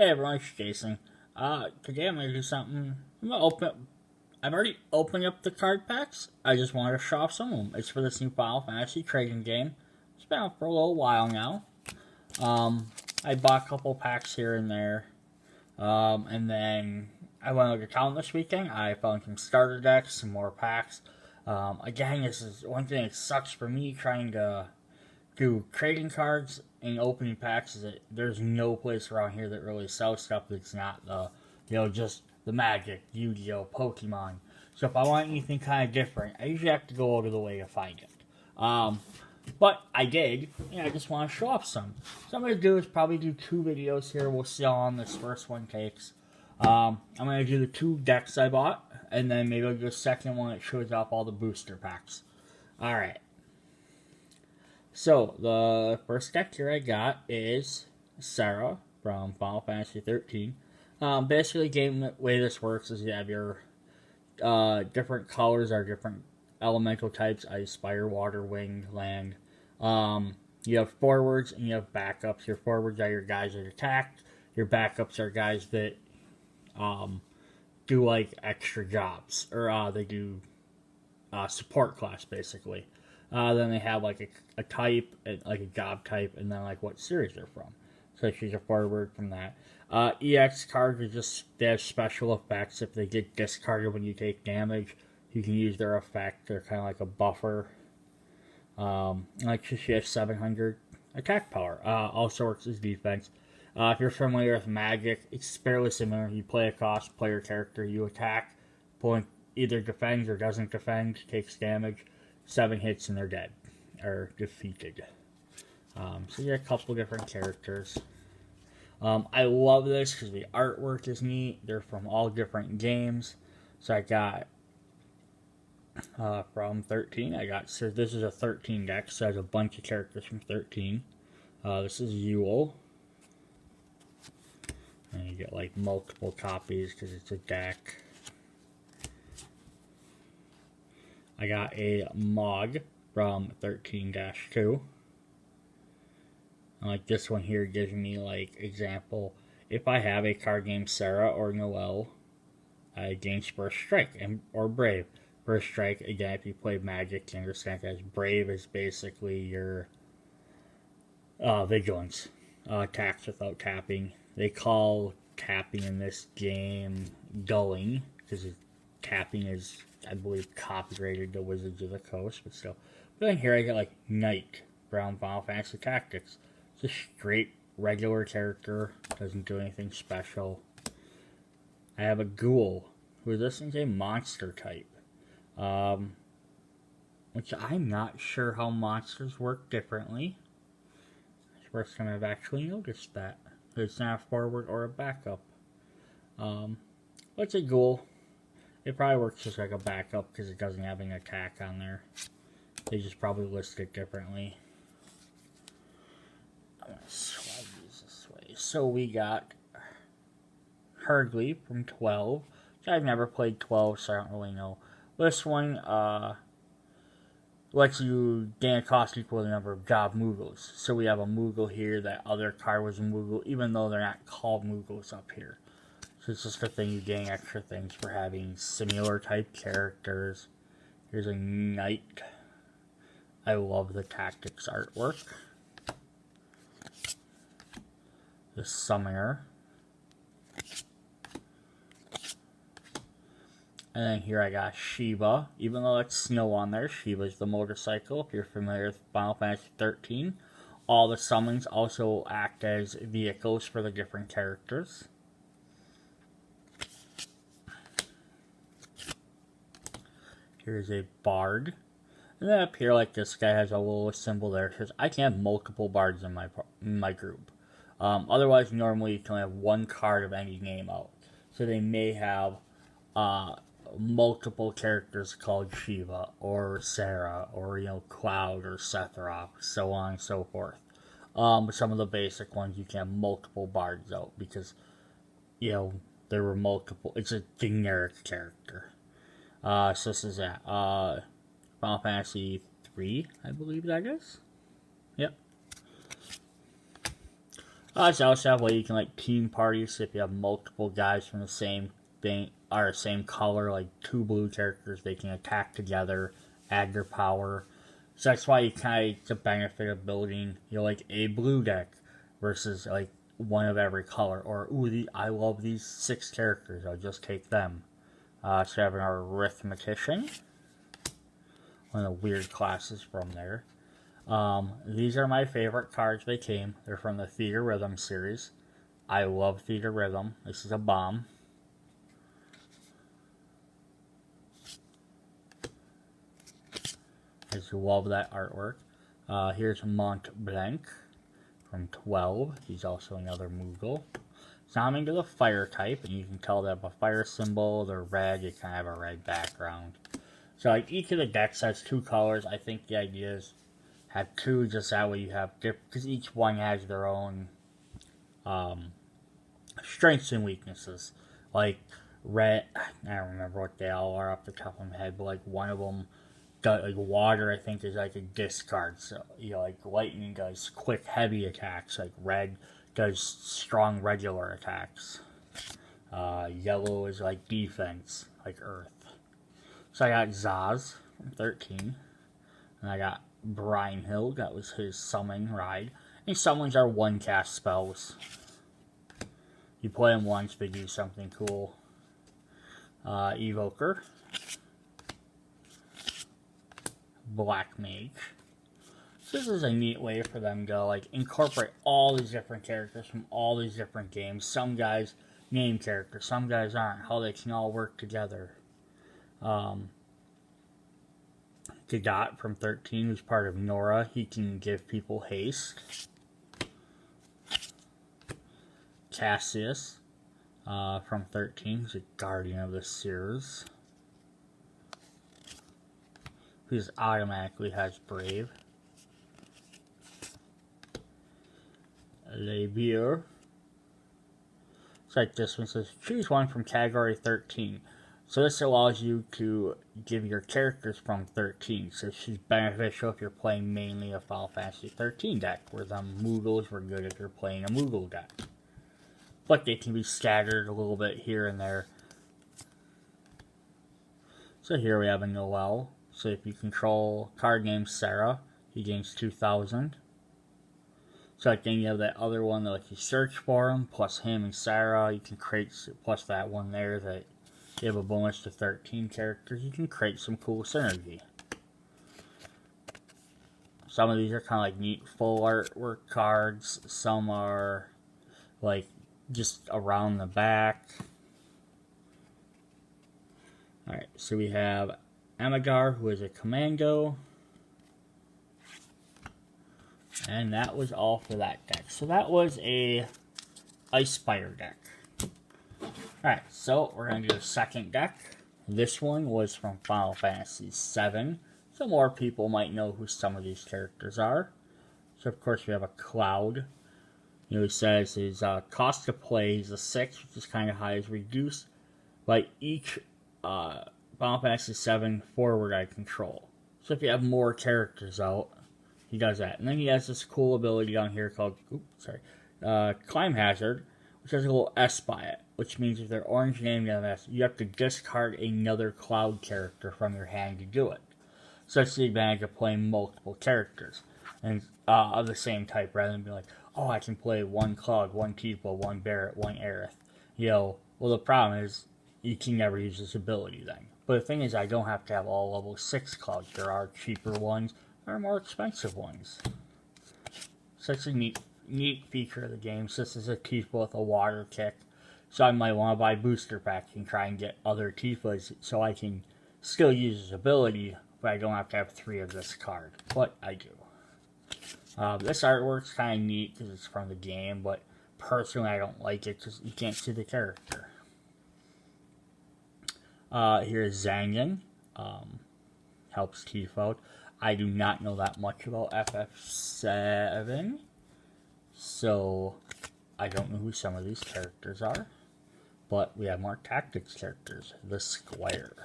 Hey everyone, it's Jason. Today I'm gonna do something. I've already opened up the card packs. I just wanted to show off some of them. It's for this new Final Fantasy trading game. It's been out for a little while now. I bought a couple packs here and there. And then I went to town this weekend. I found some starter decks, some more packs. Again, this is one thing that sucks for me trying to do trading cards and opening packs is that there's no place around here that really sells stuff that's not just the Magic, Yu-Gi-Oh, Pokemon. So if I want anything kind of different, I usually have to go out of the way to find it. But I did, and I just want to show off some. So I'm going to do is probably do 2 videos here. We'll see how long this first one takes. I'm going to do the 2 decks I bought, and then maybe I'll do a second one that shows off all the booster packs. Alright. So, the first deck here I got is Serah from Final Fantasy 13. Basically, the way this works is you have your different colors are different elemental types: ice, fire, water, wind, land. You have forwards and you have backups. Your forwards are your guys that attack. Your backups are guys that do like extra jobs, or they do support class basically. Then they have like a type, like a job type, and then like what series they're from. So she's a forward from that. EX cards are just, they have special effects. If they get discarded when you take damage, you can use their effect. They're kind of like a buffer. Like she has 700 attack power. Also works as defense. If you're familiar with Magic, it's fairly similar. You play a cost player character, you attack, pulling either defends or doesn't defend, takes damage. 7 hits and they're dead, or defeated. So you get a couple different characters. I love this because the artwork is neat. They're from all different games. So I got from 13. So this is a 13 deck, so it has a bunch of characters from 13. This is Yule. And you get like multiple copies because it's a deck. I got a Mog from 13-2. Like this one here gives me like example, if I have a card named Serah or Noelle, I gain First Strike or Brave. First Strike, again, if you play Magic, you understand that Brave is basically your Vigilance. Attacks without tapping. They call tapping in this game dulling, because tapping is, I believe, copyrighted to Wizards of the Coast, but still. But then here I got like Knight from Final Fantasy Tactics. It's a straight regular character, doesn't do anything special. I have a Ghoul, who this is a monster type. Which I'm not sure how monsters work differently. It's the first time I've actually noticed that. It's not a forward or a backup. It's a Ghoul. It probably works just like a backup because it doesn't have an attack on there. They just probably list it differently. I'm going to slide these this way. So we got Hurgly from 12. I've never played 12, so I don't really know. This one lets you gain a cost equal to the number of job Moogles. So we have a Moogle here. That other card was a Moogle, even though they're not called Moogles up here. So it's just a thing, you gain extra things for having similar type characters. Here's a Knight. I love the Tactics artwork. The Summoner. And then here I got Shiva. Even though it's snow on there, Shiva's the motorcycle. If you're familiar with Final Fantasy 13. All the summons also act as vehicles for the different characters. Here's a Bard. And then up here, like this guy has a little symbol there. It says, I can have multiple Bards in my group. Otherwise, normally you can have one card of any name out. So they may have multiple characters called Shiva, or Serah, or, Cloud, or Sephiroth, so on and so forth. But some of the basic ones, you can have multiple Bards out, because, there were multiple, it's a generic character. So this is that. Final Fantasy 3, I believe that is. Yep. It's also a way you can like team parties if you have multiple guys from the same thing or same color, like two blue characters, they can attack together, add their power. So that's why you kind of get the benefit of building, like a blue deck versus like one of every color. Or I love these 6 characters, I'll just take them. So we have our Arithmetician, one of the weird classes from there. These are my favorite cards they came. They're from the Theatrhythm series. I love Theatrhythm. This is a bomb. I just love that artwork. Here's Mont Blanc from 12. He's also another Moogle. So I'm into the fire type, and you can tell they have a fire symbol. They're red. They kind of have a red background. So like each of the decks has 2 colors. I think the idea is have 2, just that way you have different, because each one has their own strengths and weaknesses. Like red, I don't remember what they all are off the top of my head, but like one of them, like water, I think is like a discard. So like lightning does quick, heavy attacks. Like red does strong, regular attacks. Yellow is like defense, like earth. So I got Zaz from 13, and I got Brynhild, that was his summon ride. And summons are 1-cast spells. You play them once, they do something cool. Evoker. Black Mage. So this is a neat way for them to like incorporate all these different characters from all these different games. Some guys name characters, some guys aren't. How they can all work together. Gagot from 13, who's part of Nora. He can give people haste. Cassius from 13, who's a guardian of the Seers. Who automatically has Brave. Lebier. It's like this one says, choose one from category 13. So this allows you to give your characters from 13. So she's beneficial if you're playing mainly a Final Fantasy 13 deck, where the Moogles were good if you're playing a Moogle deck. But they can be scattered a little bit here and there. So here we have a Noel. So if you control a card named Sarah, he gains 2,000. So like then you have that other one that like you search for him, plus him and Sarah, you can create, plus that one there that you have a bonus to 13 characters, you can create some cool synergy. Some of these are kind of like neat full artwork cards, some are like just around the back. Alright, so we have Amagar, who is a commando. And that was all for that deck. So that was a Icespire deck. Alright, so we're going to do a second deck. This one was from Final Fantasy VII. So more people might know who some of these characters are. So of course we have a Cloud. It says his cost to play is a 6, which is kind of high, is reduced by each Final Fantasy VII forward I control. So if you have more characters out, he does that. And then he has this cool ability down here called Climb Hazard, which has a little S by it, which means if they're orange named S, you have to discard another Cloud character from your hand to do it. So that's the advantage of playing multiple characters and of the same type, rather than be like, oh, I can play one Cloud, one Tifa, one Barret, one Aerith. Well, the problem is you can never use this ability then. But the thing is, I don't have to have all level 6 Clouds. There are cheaper ones, there are more expensive ones. So it's a neat feature of the game. So this is a Tifa with a water kick. So I might want to buy booster packs and try and get other Tifas so I can still use his ability, but I don't have to have 3 of this card. But I do. This artwork's kind of neat because it's from the game, but personally I don't like it because you can't see the character. Here's Zanyan. Helps Tifa out. I do not know that much about FF7, so I don't know who some of these characters are. But we have more tactics characters. The Squire.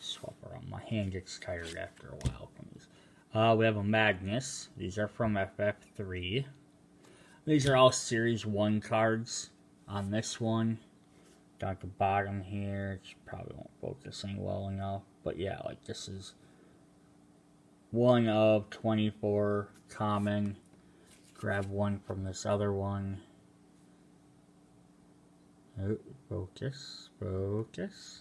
Swap around. My hand gets tired after a while from these. We have a Magnus. These are from FF3. These are all Series 1 cards on this one. Down at the bottom here, it's probably won't focusing well enough. But yeah, like this is one of 24 common. Grab one from this other one. Oh, focus, focus.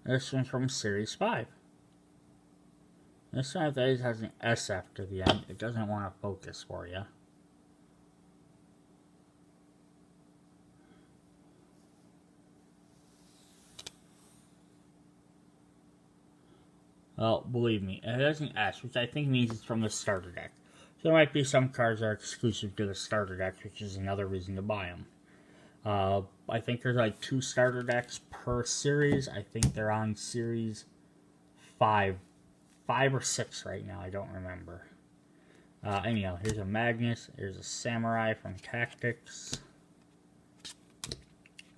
This one's from Series 5. This one, if that has an S after the end, it doesn't want to focus for you. Well, believe me, it has an S, which I think means it's from the starter deck. So there might be some cards that are exclusive to the starter deck, which is another reason to buy them. I think there's like 2 starter decks per series. I think they're on Series 5 or 6 right now. I don't remember. Anyhow, here's a Magnus. Here's a Samurai from Tactics.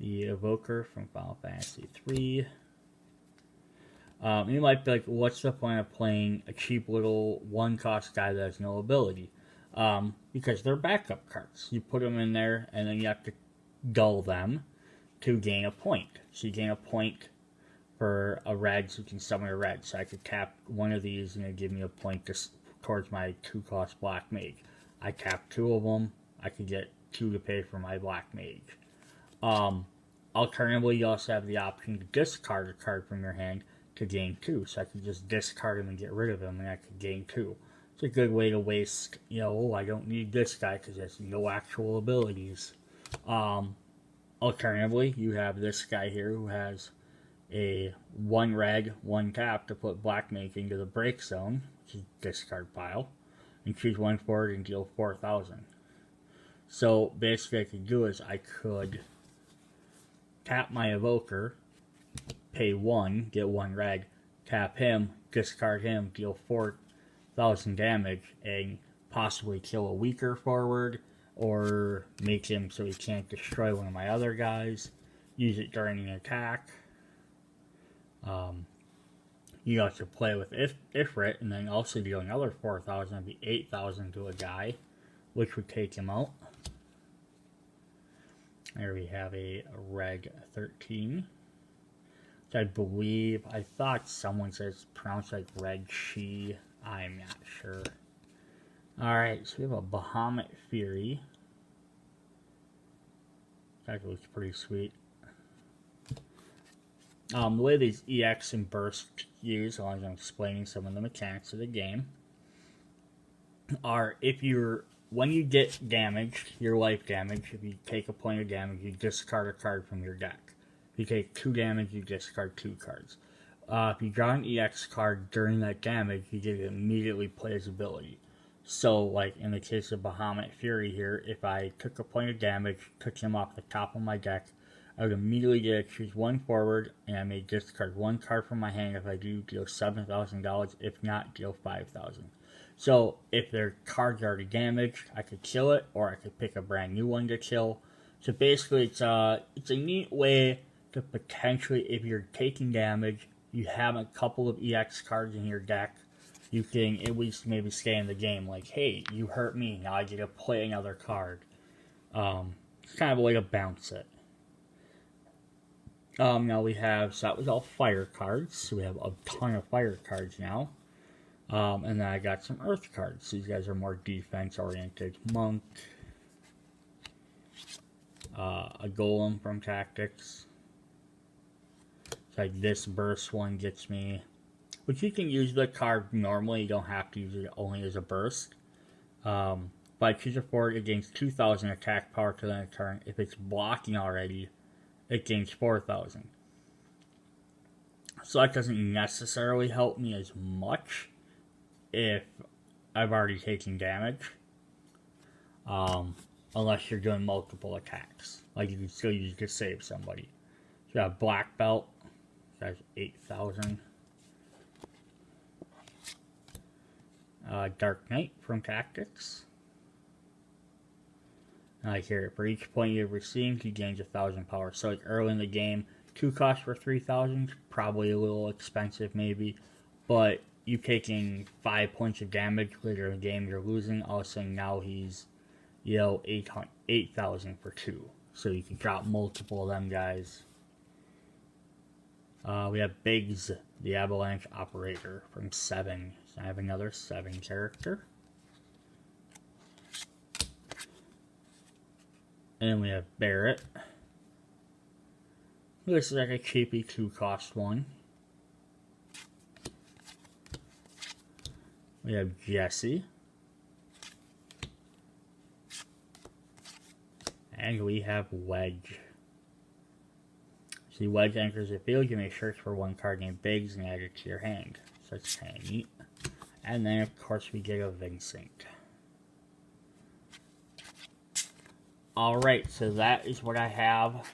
The Evoker from Final Fantasy 3. You might be like, what's the point of playing a cheap little one-cost guy that has no ability? Because they're backup cards. You put them in there, and then you have to dull them to gain a point. So you gain a point for a red, so you can summon a red. So I could tap one of these, and it'd give me a point towards my 2-cost Black Mage. I tap 2 of them, I could get 2 to pay for my Black Mage. Alternatively, you also have the option to discard a card from your hand to gain 2. So I could just discard him and get rid of him, and I could gain 2. It's a good way to waste, I don't need this guy because he has no actual abilities. Alternatively, you have this guy here who has a 1 red, 1 tap to put Black Mage into the break zone, which is discard pile, and choose 1 forward and deal 4,000. So basically, what I could do is I could tap my Evoker, pay 1, get 1 red, tap him, discard him, deal 4,000 damage, and possibly kill a weaker forward, or make him so he can't destroy one of my other guys. Use it during an attack. You also play with Ifrit, and then also deal another 4,000, that'd be 8,000 to a guy, which would take him out. There we have a Reg 13. Which I thought someone says pronounced like Red She. I'm not sure. Alright, so we have a Bahamut Fury. That looks pretty sweet. The way these EX and Burst use, as long as I'm explaining some of the mechanics of the game, are when you get damaged, your life damage, if you take a point of damage, you discard a card from your deck. If you take 2 damage, you discard 2 cards. If you draw an EX card during that damage, you get to immediately play his ability. So, like in the case of Bahamut Fury here, if I took a point of damage, took him off the top of my deck, I would immediately get to choose 1 forward, and I may discard 1 card from my hand. If I do, deal $7,000. If not, deal 5,000. So, if their card's already damaged, I could kill it, or I could pick a brand new one to kill. So basically, it's a neat way to potentially, if you're taking damage, you have a couple of EX cards in your deck, you can at least maybe stay in the game. Like, hey, you hurt me, now I get to play another card. It's kind of a way to bounce it. Now we have, so that was all fire cards, so we have a ton of fire cards now. And then I got some earth cards. These guys are more defense-oriented. Monk. A Golem from Tactics. It's like this burst one gets me, which you can use the card normally, you don't have to use it only as a burst. But I choose a forward, it gains 2,000 attack power to the end of turn. If it's blocking already, it gains 4,000. So that doesn't necessarily help me as much if I've already taken damage. Unless you're doing multiple attacks. Like you can still use it to save somebody. So you have Black Belt. That's 8,000. Dark Knight from Tactics. And like here, for each point you've received, he gains 1,000 power. So like early in the game, 2 costs for 3,000, probably a little expensive maybe, but you taking 5 points of damage later in the game, you're losing. All of a sudden now he's, 8,000 for 2. So you can drop multiple of them guys. We have Biggs, the Avalanche Operator from 7. So I have another 7 character. And we have Barrett. This is like a cheapy 2 cost one. We have Jesse. And we have Wedge. See, Wedge enters the field. You may search for one card named Biggs and add it to your hand. So that's kind of neat. And then, of course, we get a Vincent. Alright, so that is what I have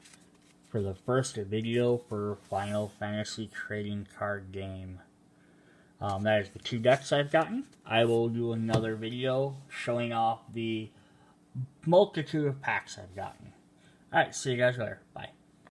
for the first video for Final Fantasy Trading Card Game. That is the 2 decks I've gotten. I will do another video showing off the multitude of packs I've gotten. Alright, see you guys later. Bye.